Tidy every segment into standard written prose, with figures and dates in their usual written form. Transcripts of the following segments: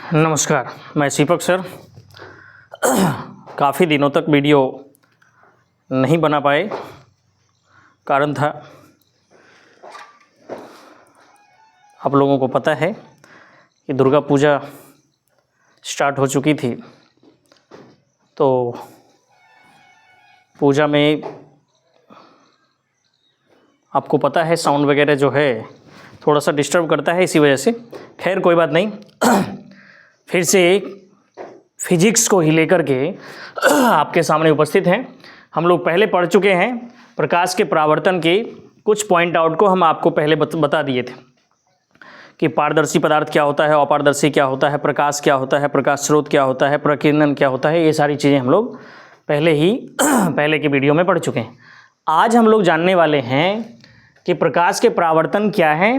नमस्कार, मैं दीपक सर। काफ़ी दिनों तक वीडियो नहीं बना पाए, कारण था आप लोगों को पता है कि दुर्गा पूजा स्टार्ट हो चुकी थी, तो पूजा में आपको पता है साउंड वगैरह जो है थोड़ा सा डिस्टर्ब करता है, इसी वजह से। खैर कोई बात नहीं, फिर से फिजिक्स को ही लेकर के आपके सामने उपस्थित हैं। हम लोग पहले पढ़ चुके हैं प्रकाश के परावर्तन के कुछ पॉइंट आउट को हम आपको पहले बता दिए थे कि पारदर्शी पदार्थ क्या होता है, अपारदर्शी क्या होता है, प्रकाश क्या होता है, प्रकाश स्रोत क्या होता है, प्रकीर्णन क्या होता है। ये सारी चीज़ें हम लोग पहले के वीडियो में पढ़ चुके हैं। आज हम लोग जानने वाले हैं कि प्रकाश के परावर्तन क्या है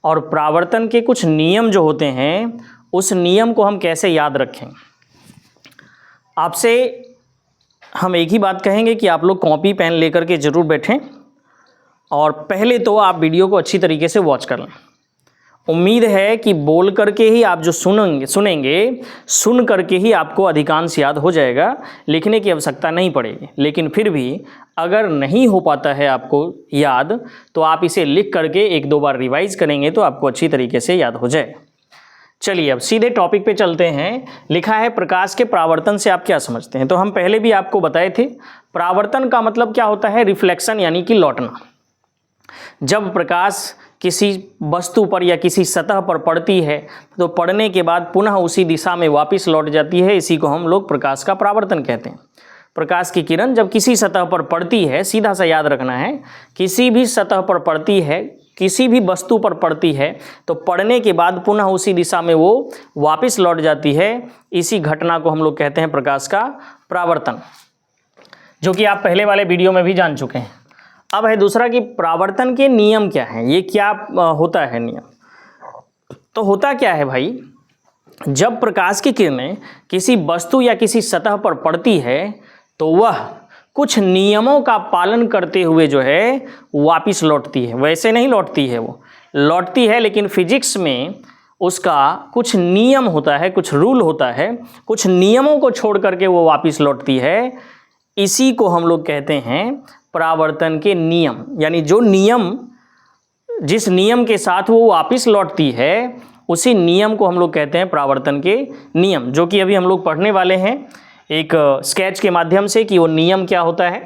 और परावर्तन के कुछ नियम जो होते हैं उस नियम को हम कैसे याद रखें। आपसे हम एक ही बात कहेंगे कि आप लोग कॉपी पेन लेकर के ज़रूर बैठें और पहले तो आप वीडियो को अच्छी तरीके से वॉच कर लें। उम्मीद है कि बोल करके ही आप जो सुन करके ही आपको अधिकांश याद हो जाएगा, लिखने की आवश्यकता नहीं पड़ेगी। लेकिन फिर भी अगर नहीं हो पाता है आपको याद, तो आप इसे लिख करके एक दो बार रिवाइज करेंगे तो आपको अच्छी तरीके से याद हो जाए। चलिए अब सीधे टॉपिक पे चलते हैं। लिखा है प्रकाश के परावर्तन से आप क्या समझते हैं। तो हम पहले भी आपको बताए थे, परावर्तन का मतलब क्या होता है? रिफ्लेक्शन, यानी कि लौटना। जब प्रकाश किसी वस्तु पर या किसी सतह पर पड़ती है तो पड़ने के बाद पुनः उसी दिशा में वापस लौट जाती है। इसी को हम लोग प्रकाश का परावर्तन कहते हैं। प्रकाश की किरण जब किसी सतह पर पड़ती है, सीधा सा याद रखना है, किसी भी सतह पर पड़ती है, किसी भी वस्तु पर पड़ती है तो पड़ने के बाद पुनः उसी दिशा में वो वापस लौट जाती है। इसी घटना को हम लोग कहते हैं प्रकाश का परावर्तन, जो कि आप पहले वाले वीडियो में भी जान चुके हैं। अब है दूसरा कि परावर्तन के नियम क्या हैं। ये क्या होता है नियम? तो होता क्या है भाई, जब प्रकाश की किरणें किसी वस्तु या किसी सतह पर पड़ती है तो वह कुछ नियमों का पालन करते हुए जो है वापस लौटती है। वैसे नहीं लौटती है, वो लौटती है, लेकिन फिजिक्स में उसका कुछ नियम होता है, कुछ रूल होता है, कुछ नियमों को छोड़ करके वो वापस लौटती है। इसी को हम लोग कहते हैं परावर्तन के नियम। यानी जो नियम, जिस नियम के साथ वो वापस लौटती है, उसी नियम को हम लोग कहते हैं परावर्तन के नियम, जो कि अभी हम लोग पढ़ने वाले हैं एक स्केच के माध्यम से कि वो नियम क्या होता है।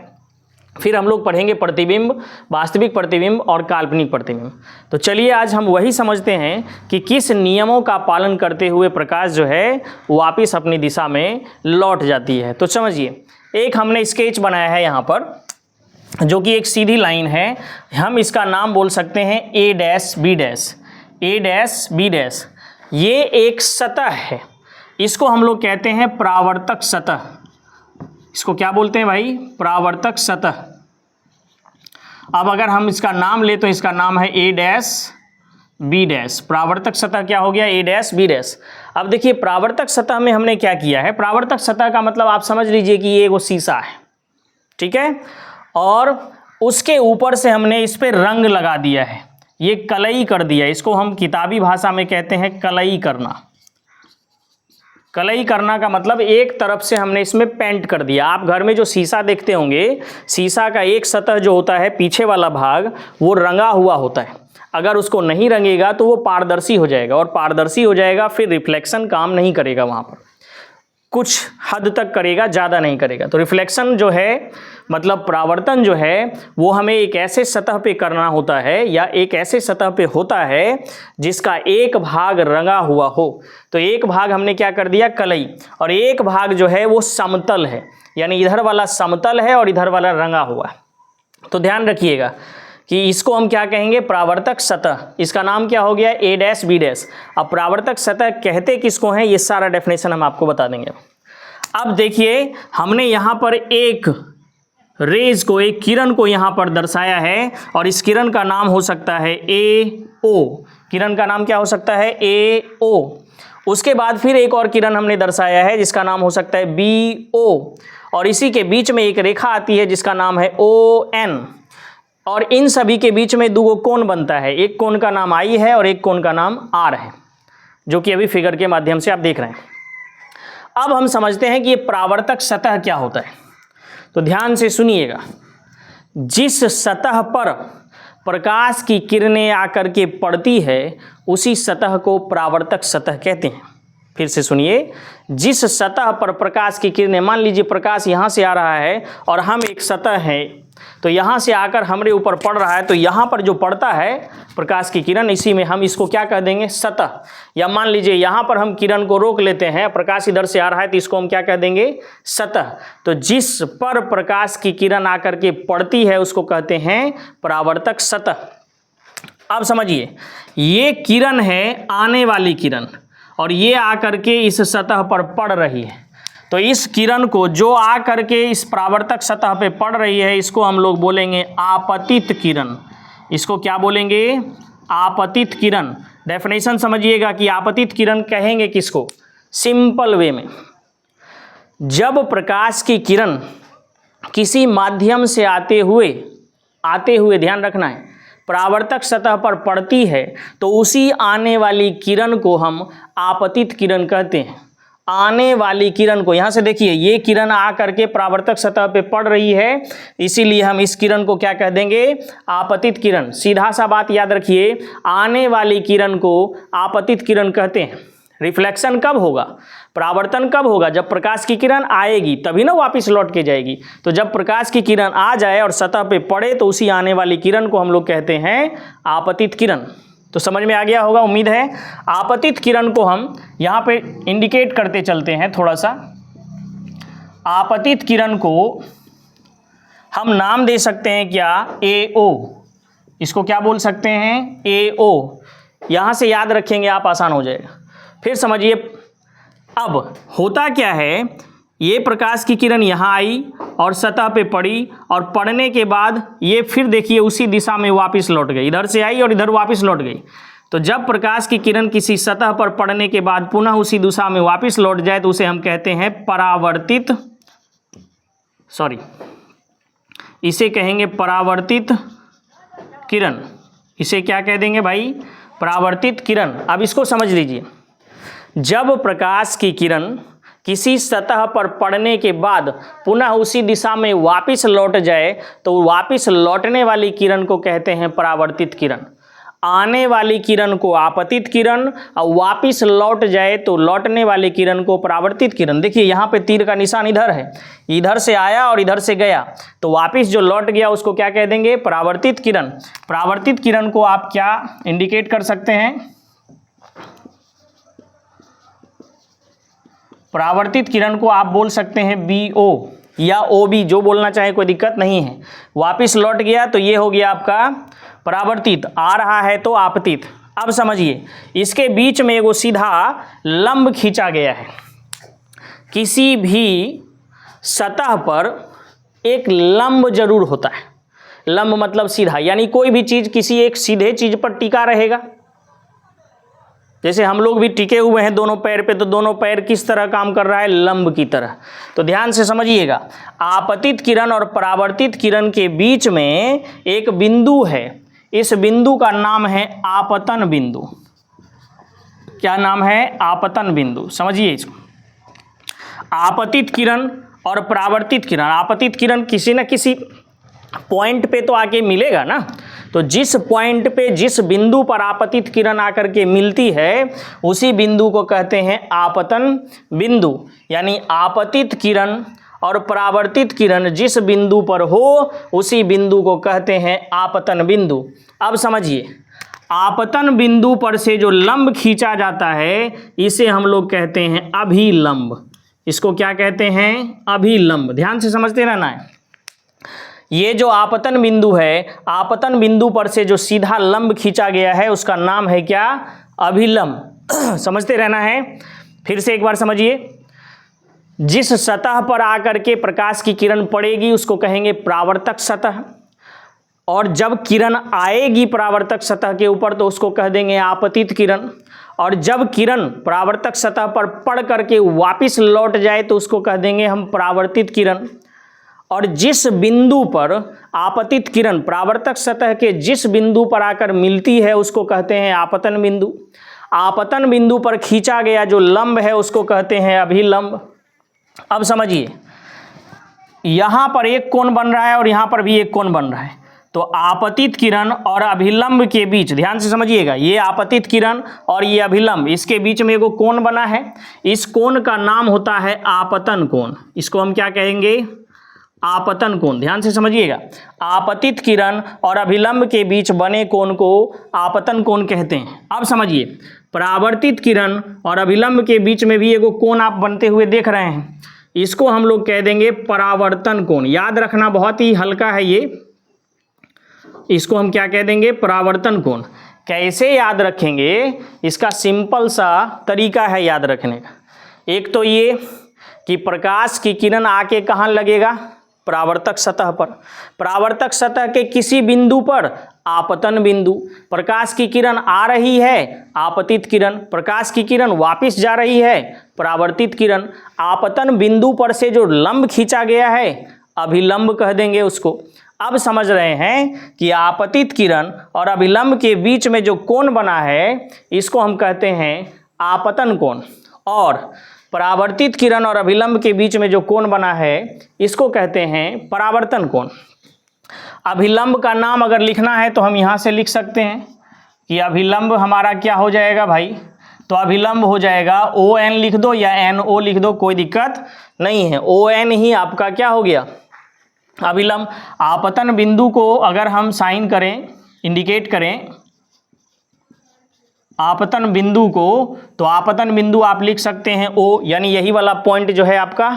फिर हम लोग पढ़ेंगे प्रतिबिंब, वास्तविक प्रतिबिंब और काल्पनिक प्रतिबिंब। तो चलिए आज हम वही समझते हैं कि किस नियमों का पालन करते हुए प्रकाश जो है वापस अपनी दिशा में लौट जाती है। तो समझिए, एक हमने स्केच बनाया है यहाँ पर, जो कि एक सीधी लाइन है। हम इसका नाम बोल सकते हैं ए डैश बी डैश, ए डैश बी डैश। ये एक सतह है, इसको हम लोग कहते हैं परावर्तक सतह। इसको क्या बोलते हैं भाई? परावर्तक सतह। अब अगर हम इसका नाम ले तो इसका नाम है ए डैश बी डैश। परावर्तक सतह क्या हो गया? ए डैश बी डैश। अब देखिए परावर्तक सतह में हमने क्या किया है। परावर्तक सतह का मतलब आप समझ लीजिए कि ये वो शीशा है, ठीक है, और उसके ऊपर से हमने इस पर रंग लगा दिया है, ये कलई कर दिया। इसको हम किताबी भाषा में कहते हैं कलई करना। कलई करना का मतलब एक तरफ से हमने इसमें पेंट कर दिया। आप घर में जो शीशा देखते होंगे, शीशा का एक सतह जो होता है, पीछे वाला भाग, वो रंगा हुआ होता है। अगर उसको नहीं रंगेगा तो वो पारदर्शी हो जाएगा, और पारदर्शी हो जाएगा फिर रिफ्लेक्शन काम नहीं करेगा, वहाँ पर कुछ हद तक करेगा, ज़्यादा नहीं करेगा। तो रिफ्लेक्शन जो है, मतलब परावर्तन जो है, वो हमें एक ऐसे सतह पे करना होता है, या एक ऐसे सतह पे होता है जिसका एक भाग रंगा हुआ हो। तो एक भाग हमने क्या कर दिया? कलई। और एक भाग जो है वो समतल है, यानी इधर वाला समतल है और इधर वाला रंगा हुआ है। तो ध्यान रखिएगा कि इसको हम क्या कहेंगे? परावर्तक सतह। इसका नाम क्या हो गया? ए डैश बी डैश। अब परावर्तक सतह कहते किसको हैं, ये सारा डेफिनेशन हम आपको बता देंगे। अब देखिए, हमने यहाँ पर एक रेज को, एक किरण को यहाँ पर दर्शाया है, और इस किरण का नाम हो सकता है ए ओ। किरण का नाम क्या हो सकता है? ए ओ। उसके बाद फिर एक और किरण हमने दर्शाया है जिसका नाम हो सकता है बी ओ, और इसी के बीच में एक रेखा आती है जिसका नाम है ओ एन। और इन सभी के बीच में दो कोण बनता है, एक कोण का नाम आई है और एक कोण का नाम आर है। जो कि अभी फिगर के माध्यम से आप देख रहे हैं। अब हम समझते हैं कि ये परावर्तक सतह क्या होता है। तो ध्यान से सुनिएगा, जिस सतह पर प्रकाश की किरणें आकर के पड़ती है उसी सतह को परावर्तक सतह कहते हैं। फिर से सुनिए, जिस सतह पर प्रकाश की किरणें, मान लीजिए प्रकाश यहाँ से आ रहा है और हम एक सतह है, तो यहाँ से आकर हमारे ऊपर पड़ रहा है, तो यहाँ पर जो पड़ता है प्रकाश की किरण, इसी में हम इसको क्या कह देंगे, सतह। या मान लीजिए यहाँ पर हम किरण को रोक लेते हैं, प्रकाश इधर से आ रहा है, तो इसको हम क्या कह देंगे, सतह। तो जिस पर प्रकाश की किरण आकर के पड़ती है उसको कहते हैं परावर्तक सतह। अब समझिए, ये किरण है आने वाली किरण और ये आकर के इस सतह पर पड़ रही है। तो इस किरण को जो आकर के इस परावर्तक सतह पे पड़ रही है इसको हम लोग बोलेंगे आपतित किरण। इसको क्या बोलेंगे, आपतित किरण। डेफिनेशन समझिएगा कि आपतित किरण कहेंगे किसको, सिंपल वे में, जब प्रकाश की किरण किसी माध्यम से आते हुए ध्यान रखना है, परावर्तक सतह पर पड़ती है तो उसी आने वाली किरण को हम आपतित किरण कहते हैं। आने वाली किरण को, यहाँ से देखिए ये किरण आ करके परावर्तक सतह पे पड़ रही है, इसीलिए हम इस किरण को क्या कह देंगे, आपतित किरण। सीधा सा बात याद रखिए, आने वाली किरण को आपतित किरण कहते हैं। रिफ्लेक्शन कब होगा, परावर्तन कब होगा, जब प्रकाश की किरण आएगी तभी ना वापस लौट के जाएगी। तो जब प्रकाश की किरण आ जाए और सतह पे पड़े तो उसी आने वाली किरण को हम लोग कहते हैं आपतित किरण। तो समझ में आ गया होगा, उम्मीद है। आपतित किरण को हम यहाँ पे इंडिकेट करते चलते हैं थोड़ा सा। आपतित किरण को हम नाम दे सकते हैं क्या, AO। इसको क्या बोल सकते हैं, AO। यहाँ से याद रखेंगे आप, आसान हो जाएगा। फिर समझिए, अब होता क्या है, ये प्रकाश की किरण यहाँ आई और सतह पे पड़ी और पड़ने के बाद ये फिर देखिए उसी दिशा में वापस लौट गई, इधर से आई और इधर वापस लौट गई। तो जब प्रकाश की किरण किसी सतह पर पड़ने के बाद पुनः उसी दिशा में वापस लौट जाए तो उसे हम कहते हैं परावर्तित, इसे कहेंगे परावर्तित किरण। इसे क्या कह देंगे भाई, परावर्तित किरण। अब इसको समझ लीजिए, जब प्रकाश की किरण किसी सतह पर पड़ने के बाद पुनः उसी दिशा में वापस लौट जाए तो वापस लौटने वाली किरण को कहते हैं परावर्तित किरण। आने वाली किरण को आपतित किरण और वापस लौट जाए तो लौटने वाली किरण को परावर्तित किरण। देखिए यहाँ पे तीर का निशान इधर है, इधर से आया और इधर से गया, तो वापस जो लौट गया उसको क्या कह देंगे, परावर्तित किरण। परावर्तित किरण को आप क्या इंडिकेट कर सकते हैं, परावर्तित किरण को आप बोल सकते हैं BO या OB, जो बोलना चाहे कोई दिक्कत नहीं है। वापिस लौट गया तो ये हो गया आपका परावर्तित, आ रहा है तो आपतित। अब समझिए, इसके बीच में एगो सीधा लंब खींचा गया है। किसी भी सतह पर एक लंब जरूर होता है। लंब मतलब सीधा, यानी कोई भी चीज किसी एक सीधे चीज पर टिका रहेगा। जैसे हम लोग भी टिके हुए हैं दोनों पैर पे, तो दोनों पैर किस तरह काम कर रहा है, लंब की तरह। तो ध्यान से समझिएगा, आपतित किरण और परावर्तित किरण के बीच में एक बिंदु है। इस बिंदु का नाम है आपतन बिंदु। क्या नाम है, आपतन बिंदु। समझिए इसको, आपतित किरण और परावर्तित किरण। आपतित किरण किसी न किसी पॉइंट पे तो आके मिलेगा ना, तो जिस पॉइंट पे, जिस बिंदु पर आपतित किरण आकर के मिलती है उसी बिंदु को कहते हैं आपतन बिंदु। यानी आपतित किरण और परावर्तित किरण जिस बिंदु पर हो उसी बिंदु को कहते हैं आपतन बिंदु। अब समझिए, आपतन बिंदु पर से जो लंब खींचा जाता है इसे हम लोग कहते हैं अभिलंब। इसको क्या कहते हैं, अभिलंब। ध्यान से समझते रहना है। ये जो आपतन बिंदु है, आपतन बिंदु पर से जो सीधा लंब खींचा गया है उसका नाम है क्या, अभिलंब। समझते रहना है। फिर से एक बार समझिए, जिस सतह पर आकर के प्रकाश की किरण पड़ेगी उसको कहेंगे परावर्तक सतह, और जब किरण आएगी परावर्तक सतह के ऊपर तो उसको कह देंगे आपतित किरण, और जब किरण परावर्तक सतह पर पड़ करके वापस लौट जाए तो उसको कह देंगे हम परावर्तित किरण। और जिस बिंदु पर आपतित किरण परावर्तक सतह के जिस बिंदु पर आकर मिलती है उसको कहते हैं आपतन बिंदु। आपतन बिंदु पर खींचा गया जो लंब है उसको कहते हैं अभिलंब। अब समझिए, यहां पर एक कोण बन रहा है और यहां पर भी एक कोण बन रहा है, तो आपतित किरण और अभिलंब के बीच, ध्यान से समझिएगा, ये आपतित किरण और ये अभिलंब, इसके बीच में एगो कोण बना है। इस कोण का नाम होता है आपतन कोण। इसको हम क्या कहेंगे? आपतन कोण। ध्यान से समझिएगा, आपतित किरण और अभिलंब के बीच बने कोण को आपतन कोण कहते हैं। अब समझिए, परावर्तित किरण और अभिलंब के बीच में भी एगो कोण आप बनते हुए देख रहे हैं, इसको हम लोग कह देंगे परावर्तन कोण। याद रखना, बहुत ही हल्का है ये, इसको हम क्या कह देंगे? परावर्तन कोण। कैसे याद रखेंगे? इसका सिंपल सा तरीका है याद रखने का। एक तो ये कि प्रकाश की किरण आके कहाँ लगेगा? परावर्तक सतह पर। परावर्तक सतह के किसी बिंदु पर आपतन बिंदु। प्रकाश की किरण आ रही है, आपतित किरण। प्रकाश की किरण वापस जा रही है, परावर्तित किरण। आपतन बिंदु पर से जो लंब खींचा गया है, अभिलंब कह देंगे उसको। अब समझ रहे हैं कि आपतित किरण और अभिलंब के बीच में जो कोण बना है, इसको हम कहते हैं आपतन कोण। और परावर्तित किरण और अभिलंब के बीच में जो कोण बना है, इसको कहते हैं परावर्तन कोण। अभिलंब का नाम अगर लिखना है तो हम यहाँ से लिख सकते हैं कि अभिलंब हमारा क्या हो जाएगा भाई? तो अभिलंब हो जाएगा ON लिख दो या NO लिख दो, कोई दिक्कत नहीं है। ON ही आपका क्या हो गया? अभिलंब। आपतन बिंदु को अगर हम साइन करें, इंडिकेट करें आपतन बिंदु को, तो आपतन बिंदु आप लिख सकते हैं O, यानी यही वाला पॉइंट जो है आपका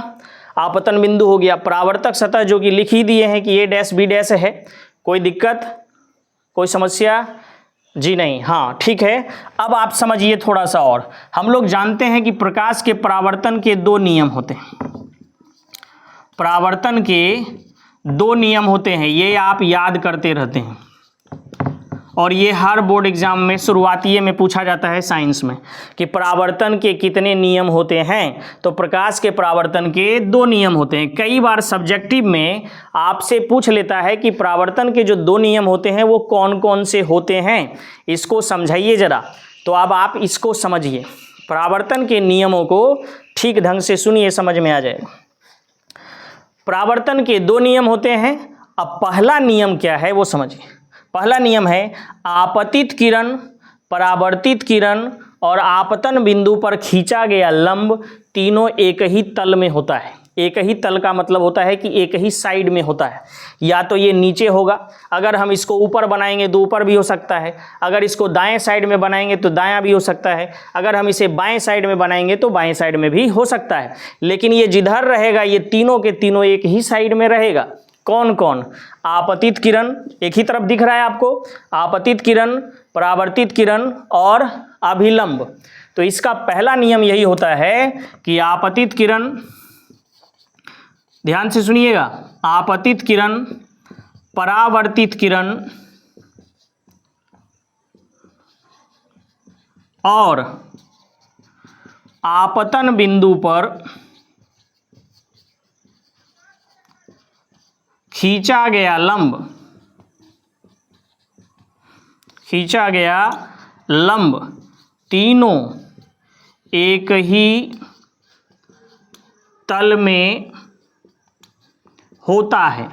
आपतन बिंदु हो गया। परावर्तक सतह जो कि लिख ही दिए हैं कि A डैश B डैश है, कोई दिक्कत, कोई समस्या जी नहीं? हाँ ठीक है। अब आप समझिए थोड़ा सा और। हम लोग जानते हैं कि प्रकाश के परावर्तन के 2 नियम होते हैं। परावर्तन के 2 नियम होते हैं, ये आप याद करते रहते हैं और ये हर बोर्ड एग्जाम में शुरुआती में पूछा जाता है साइंस में कि परावर्तन के कितने नियम होते हैं। तो प्रकाश के परावर्तन के 2 नियम होते हैं। कई बार सब्जेक्टिव में आपसे पूछ लेता है कि परावर्तन के जो 2 नियम होते हैं वो कौन कौन से होते हैं, इसको समझाइए जरा। तो अब आप इसको समझिए, परावर्तन के नियमों को ठीक ढंग से सुनिए, समझ में आ जाएगा। परावर्तन के 2 नियम होते हैं। अब पहला नियम क्या है वो समझिए। पहला नियम है आपतित किरण, परावर्तित किरण और आपतन बिंदु पर खींचा गया लंब तीनों एक ही तल में होता है। एक ही तल का मतलब होता है कि एक ही साइड में होता है। या तो ये नीचे होगा, अगर हम इसको ऊपर बनाएंगे तो ऊपर भी हो सकता है, अगर इसको दाएं साइड में बनाएंगे तो दायां भी हो सकता है, अगर हम इसे बाएं साइड में बनाएंगे तो बाएं साइड में भी हो सकता है। लेकिन ये जिधर रहेगा ये तीनों के तीनों एक ही साइड में रहेगा। कौन कौन? आपतित किरण एक ही तरफ दिख रहा है आपको, आपतित किरण, परावर्तित किरण और अभिलंब। तो इसका पहला नियम यही होता है कि आपतित किरण, ध्यान से सुनिएगा, आपतित किरण, परावर्तित किरण और आपतन बिंदु पर खींचा गया लंब, खींचा गया लंब तीनों एक ही तल में होता है।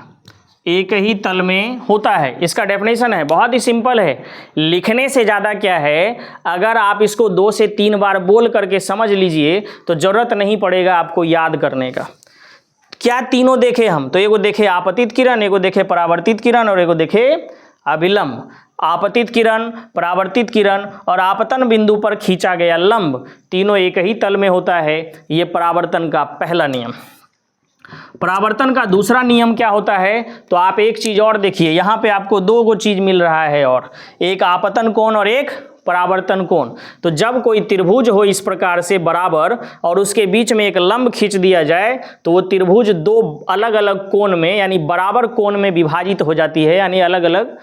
एक ही तल में होता है। इसका डेफिनेशन है, बहुत ही सिंपल है, लिखने से ज़्यादा क्या है, अगर आप इसको 2 से 3 बार बोल करके समझ लीजिए तो ज़रूरत नहीं पड़ेगा आपको याद करने का। क्या तीनों देखे हम? तो एगो देखे आपतित किरण, एगो देखे परावर्तित किरण और एगो देखे अभिलंब। आपतित किरण, परावर्तित किरण और आपतन बिंदु पर खींचा गया लंब तीनों एक ही तल में होता है। ये परावर्तन का पहला नियम। परावर्तन का दूसरा नियम क्या होता है? तो आप एक चीज और देखिए, यहाँ पे आपको 2 गो चीज मिल रहा है, और एक आपतन कोण और एक परावर्तन कोण। तो जब कोई त्रिभुज हो इस प्रकार से बराबर और उसके बीच में एक लंब खींच दिया जाए तो वो त्रिभुज 2 अलग अलग कोण में यानी बराबर कोण में विभाजित हो जाती है, यानी अलग अलग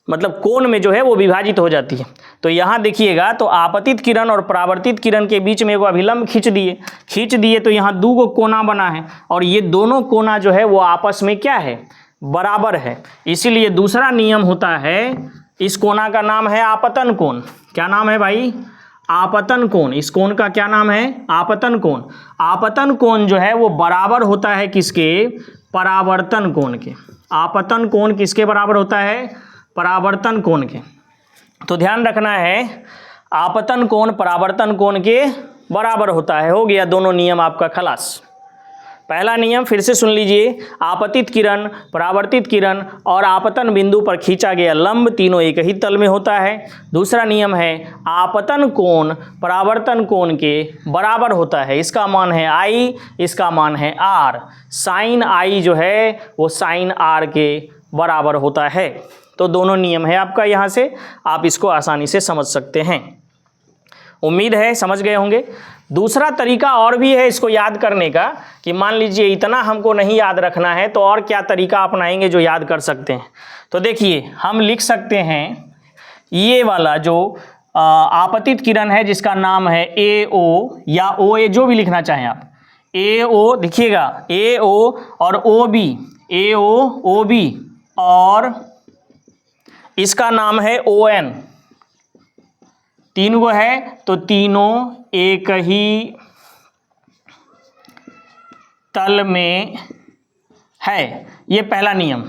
मतलब कोण में जो है वो विभाजित हो जाती है। तो यहाँ देखिएगा, तो आपतित किरण और परावर्तित किरण के बीच में एगो अभिलंब खींच दिए तो यहाँ 2 गो कोना बना है और ये दोनों कोना जो है वो आपस में क्या है? बराबर है। इसीलिए दूसरा नियम होता है, इस कोना का नाम है आपतन कोण। क्या नाम है भाई? आपतन कोण, इस कोण का क्या नाम है? आपतन कोण। आपतन कोण जो है वो बराबर होता है किसके? परावर्तन कोण के। आपतन कोण किसके बराबर होता है? परावर्तन कोण के। तो ध्यान रखना है, आपतन कोण परावर्तन कोण के बराबर होता है। हो गया दोनों नियम आपका खलास। पहला नियम फिर से सुन लीजिए, आपतित किरण, परावर्तित किरण और आपतन बिंदु पर खींचा गया लंब तीनों एक ही तल में होता है। दूसरा नियम है, आपतन कोण परावर्तन कोण के बराबर होता है। इसका मान है I, इसका मान है R। साइन I जो है वो साइन R के बराबर होता है। तो दोनों नियम है आपका, यहाँ से आप इसको आसानी से समझ सकते हैं। उम्मीद है समझ गए होंगे। दूसरा तरीका और भी है इसको याद करने का, कि मान लीजिए इतना हमको नहीं याद रखना है तो और क्या तरीका अपनाएंगे जो याद कर सकते हैं। तो देखिए हम लिख सकते हैं ये वाला जो आपतित किरण है जिसका नाम है AO या OA, जो भी लिखना चाहें आप। AO देखिएगा, AO और OB, AO OB और इसका नाम है ON। तीन को है तो तीनों एक ही तल में है। ये पहला नियम,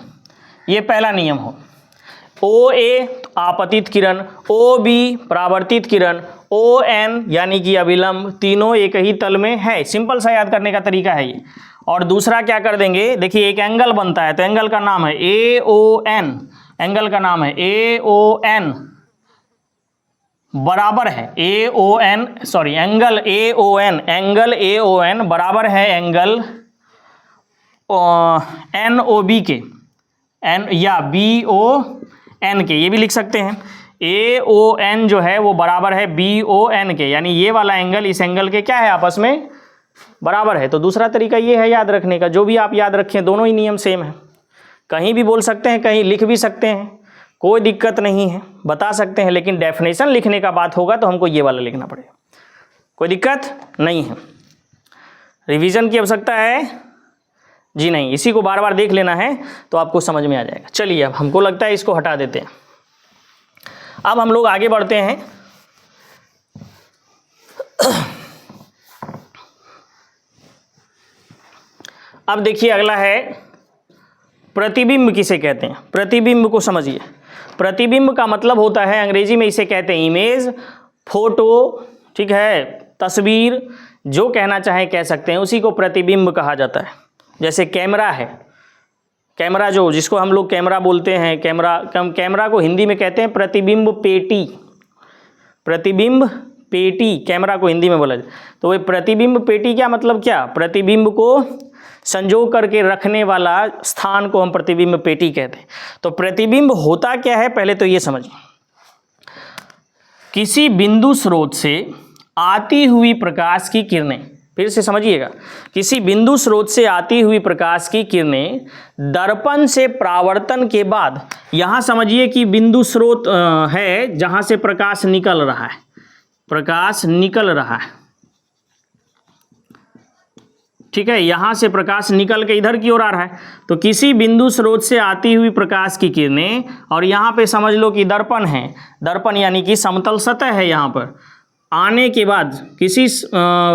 ये पहला नियम हो। OA आपतित किरण, OB परावर्तित किरण, ON यानी कि अभिलंब, तीनों एक ही तल में है। सिंपल सा याद करने का तरीका है ये। और दूसरा क्या कर देंगे, देखिए एक एंगल बनता है तो एंगल का नाम है AON, एंगल का नाम है AON बराबर है AON, sorry angle AON, angle AON बराबर है एंगल NOB के, N या BON के, ये भी लिख सकते हैं। AON जो है वो बराबर है BON के, यानी ये वाला एंगल इस एंगल के क्या है, आपस में बराबर है। तो दूसरा तरीका ये है याद रखने का, जो भी आप याद रखें दोनों ही नियम सेम है। कहीं भी बोल सकते हैं, कहीं लिख भी सकते हैं, कोई दिक्कत नहीं है, बता सकते हैं। लेकिन डेफिनेशन लिखने का बात होगा तो हमको ये वाला लिखना पड़ेगा, कोई दिक्कत नहीं है। रिवीजन की आवश्यकता है जी नहीं, इसी को बार बार देख लेना है तो आपको समझ में आ जाएगा। चलिए अब हमको लगता है इसको हटा देते हैं। अब हम लोग आगे बढ़ते हैं। अब देखिए अगला है प्रतिबिंब किसे कहते हैं। प्रतिबिंब को समझिए। प्रतिबिंब का मतलब होता है, अंग्रेजी में इसे कहते हैं इमेज, फोटो, ठीक है, तस्वीर, जो कहना चाहें कह सकते हैं, उसी को प्रतिबिंब कहा जाता है। जैसे कैमरा है, कैमरा जो जिसको हम लोग कैमरा बोलते हैं, कैमरा को हिंदी में कहते हैं प्रतिबिंब पेटी। प्रतिबिंब पेटी कैमरा को हिंदी में बोला जाए। तो वह प्रतिबिंब पेटी क्या मतलब, क्या प्रतिबिंब को संजो करके रखने वाला स्थान को हम प्रतिबिंब पेटी कहते हैं। तो प्रतिबिंब होता क्या है पहले तो ये समझिए। किसी बिंदु स्रोत से आती हुई प्रकाश की किरणें, फिर से समझिएगा, किसी बिंदु स्रोत से आती हुई प्रकाश की किरणें दर्पण से परावर्तन के बाद, यहां समझिए कि बिंदु स्रोत है जहां से प्रकाश निकल रहा है, प्रकाश निकल रहा है, ठीक है, यहां से प्रकाश निकल के इधर की ओर आ रहा है। तो किसी बिंदु स्रोत से आती हुई प्रकाश की किरणें, और यहां पे समझ लो कि दर्पण है, दर्पण यानी कि समतल सतह है, यहां पर आने के बाद किसी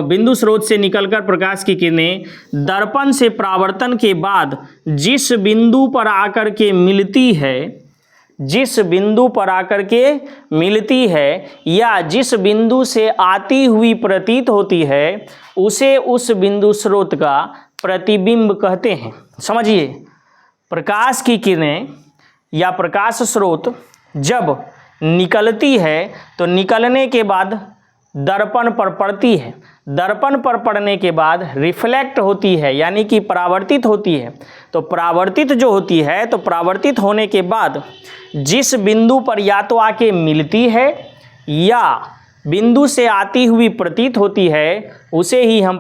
बिंदु स्रोत से निकलकर प्रकाश की किरणें दर्पण से परावर्तन के बाद जिस बिंदु पर आकर के मिलती है, जिस बिंदु पर आकर के मिलती है या जिस बिंदु से आती हुई प्रतीत होती है, उसे उस बिंदु स्रोत का प्रतिबिंब कहते हैं। समझिए, प्रकाश की किरणें या प्रकाश स्रोत जब निकलती है तो निकलने के बाद दर्पण पर पड़ती है, दर्पण पर पड़ने के बाद रिफ्लेक्ट होती है, यानी कि परावर्तित होती है। तो परावर्तित जो होती है, तो परावर्तित होने के बाद जिस बिंदु पर या तो आके मिलती है या बिंदु से आती हुई प्रतीत होती है, उसे ही हम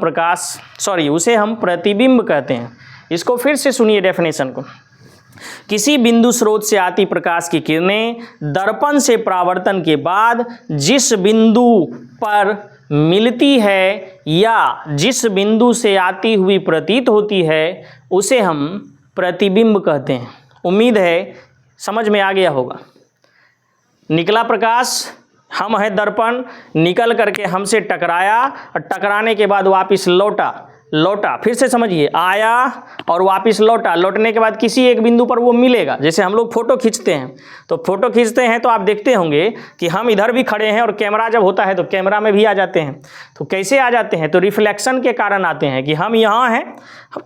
उसे हम प्रतिबिंब कहते हैं। इसको फिर से सुनिए डेफिनेशन को। किसी बिंदु स्रोत से आती प्रकाश की किरणें दर्पण से परावर्तन के बाद जिस बिंदु पर मिलती है या जिस बिंदु से आती हुई प्रतीत होती है, उसे हम प्रतिबिंब कहते हैं। उम्मीद है समझ में आ गया होगा। निकला प्रकाश हम है दर्पण, निकल करके हमसे टकराया और टकराने के बाद वापस लौटा, फिर से समझिए, आया और वापस लौटा, लौटने के बाद किसी एक बिंदु पर वो मिलेगा। जैसे हम लोग फोटो खींचते हैं, तो फोटो खींचते हैं तो आप देखते होंगे कि हम इधर भी खड़े हैं और कैमरा जब होता है तो कैमरा में भी आ जाते हैं। तो कैसे आ जाते हैं? तो रिफ्लेक्शन के कारण आते हैं कि हम यहाँ हैं,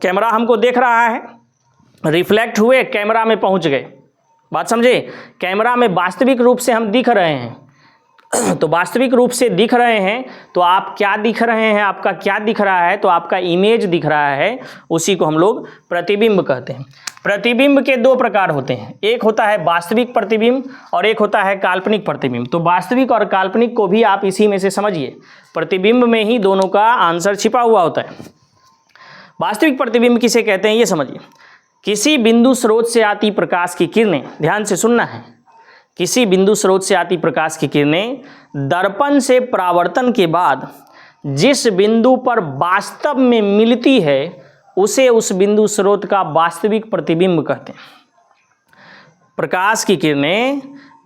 कैमरा हमको देख रहा है, रिफ्लेक्ट हुए, कैमरा में पहुँच गए। बात समझे? कैमरा में वास्तविक रूप से हम दिख रहे हैं, तो वास्तविक रूप से दिख रहे हैं तो आप क्या दिख रहे हैं, आपका क्या दिख रहा है? तो आपका इमेज दिख रहा है, उसी को हम लोग प्रतिबिंब कहते हैं। प्रतिबिंब के दो प्रकार होते हैं, एक होता है वास्तविक प्रतिबिंब और एक होता है काल्पनिक प्रतिबिंब। तो वास्तविक और काल्पनिक को भी आप इसी में से समझिए, प्रतिबिंब में ही दोनों का आंसर छिपा हुआ होता है। वास्तविक प्रतिबिंब किसे कहते हैं ये समझिए। किसी बिंदु स्रोत से आती प्रकाश की किरणें, ध्यान से सुनना है, किसी बिंदु स्रोत से आती प्रकाश की किरणें दर्पण से परावर्तन के बाद जिस बिंदु पर वास्तव में मिलती है उसे उस बिंदु स्रोत का वास्तविक प्रतिबिंब कहते हैं। प्रकाश की किरणें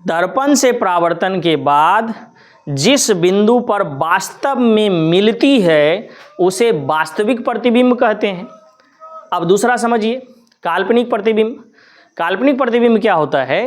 दर्पण से परावर्तन के बाद जिस बिंदु पर वास्तव में मिलती है उसे वास्तविक प्रतिबिंब कहते हैं। अब दूसरा समझिए, काल्पनिक प्रतिबिंब। काल्पनिक प्रतिबिंब क्या होता है?